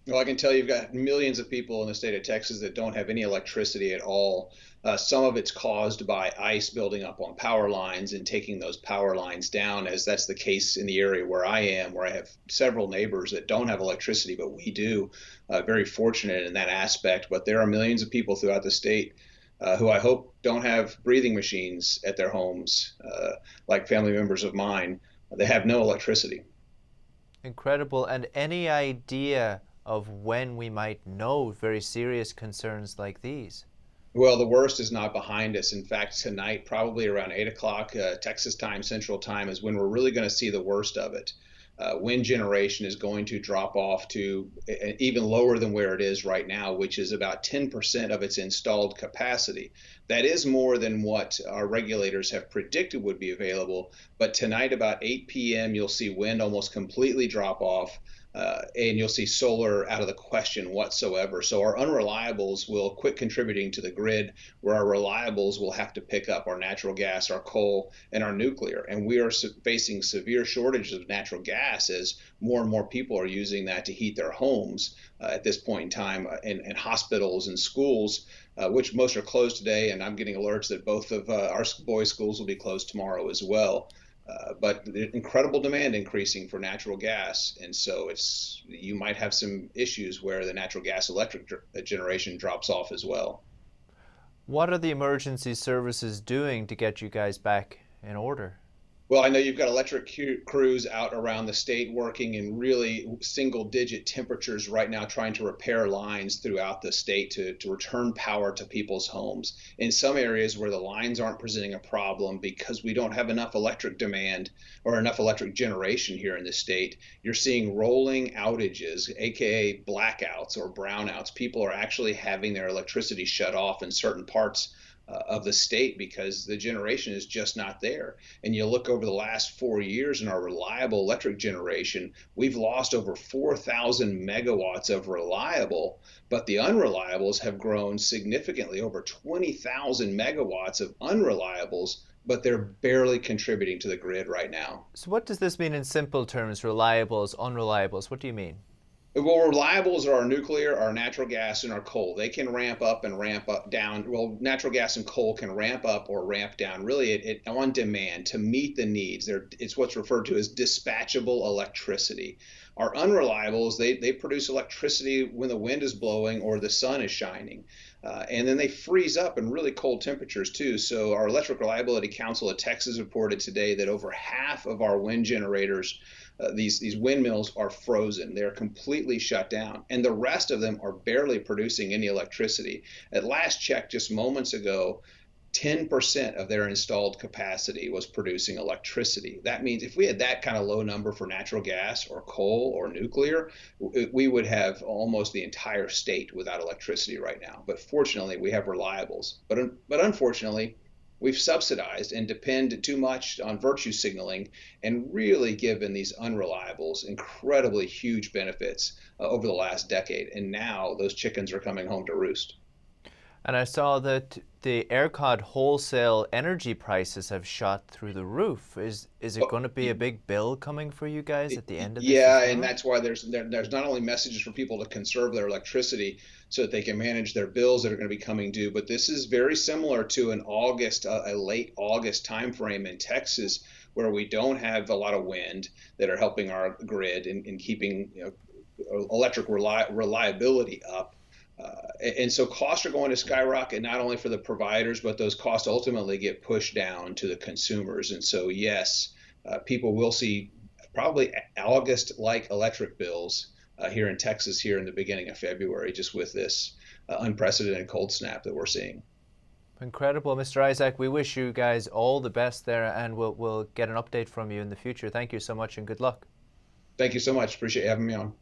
Well, I can tell you've got millions of people in the state of Texas that don't have any electricity at all. Some of it's caused by ice building up on power lines and taking those power lines down, as that's the case in the area where I am, where I have several neighbors that don't have electricity, but we do. Very fortunate in that aspect. But there are millions of people throughout the state who I hope don't have breathing machines at their homes, like family members of mine. They have no electricity. Incredible. And any idea of when we might know very serious concerns like these? Well, the worst is not behind us. In fact, tonight, probably around 8 o'clock Texas time, Central time, is when we're really going to see the worst of it. Wind generation is going to drop off to even lower than where it is right now, which is about 10% of its installed capacity. That is more than what our regulators have predicted would be available. But tonight, about 8 p.m., you'll see wind almost completely drop off. And you'll see solar out of the question whatsoever. So our unreliables will quit contributing to the grid, where our reliables will have to pick up our natural gas, our coal, and our nuclear. And we are facing severe shortages of natural gas as more and more people are using that to heat their homes at this point in time, in hospitals and schools, which most are closed today. And I'm getting alerts that both of our boys' schools will be closed tomorrow as well. But the incredible demand increasing for natural gas, and so it's you might have some issues where the natural gas electric generation drops off as well. What are the emergency services doing to get you guys back in order? Well, I know you've got electric crews out around the state working in really single digit temperatures right now, trying to repair lines throughout the state to return power to people's homes. In some areas where the lines aren't presenting a problem because we don't have enough electric demand or enough electric generation here in the state, you're seeing rolling outages, AKA blackouts or brownouts. People are actually having their electricity shut off in certain parts of the state because the generation is just not there. And you look over the last 4 years in our reliable electric generation, we've lost over 4,000 megawatts of reliable, but the unreliables have grown significantly, over 20,000 megawatts of unreliables, but they're barely contributing to the grid right now. So, what does this mean in simple terms? Reliables, unreliables? What do you mean? Well, reliables are our nuclear, our natural gas, and our coal. They can ramp up and ramp up down. Well, natural gas and coal can ramp up or ramp down, really on demand to meet the needs. It's what's referred to as dispatchable electricity. Our unreliables, they produce electricity when the wind is blowing or the sun is shining. And then they freeze up in really cold temperatures too. So our Electric Reliability Council of Texas reported today that over half of our wind generators, these windmills are frozen. They're completely shut down, and the rest of them are barely producing any electricity. At last check, just moments ago, 10% of their installed capacity was producing electricity. That means if we had that kind of low number for natural gas or coal or nuclear, we would have almost the entire state without electricity right now. But fortunately, we have reliables. But unfortunately, we've subsidized and depend too much on virtue signaling and really given these unreliables incredibly huge benefits over the last decade. And now those chickens are coming home to roost. And I saw that the ERCOT wholesale energy prices have shot through the roof. Is it Oh, going to be a big bill coming for you guys at the end of this yeah, as and well? that's why there's not only messages for people to conserve their electricity so that they can manage their bills that are going to be coming due, but this is very similar to an August, a late August timeframe in Texas, where we don't have a lot of wind that are helping our grid in keeping electric reliability up. And so costs are going to skyrocket not only for the providers, but those costs ultimately get pushed down to the consumers. And so, yes, people will see probably August-like electric bills here in Texas here in the beginning of February, just with this unprecedented cold snap that we're seeing. Incredible, Mr. Isaac. We wish you guys all the best there, and we'll get an update from you in the future. Thank you so much, and good luck. Thank you so much. Appreciate you having me on.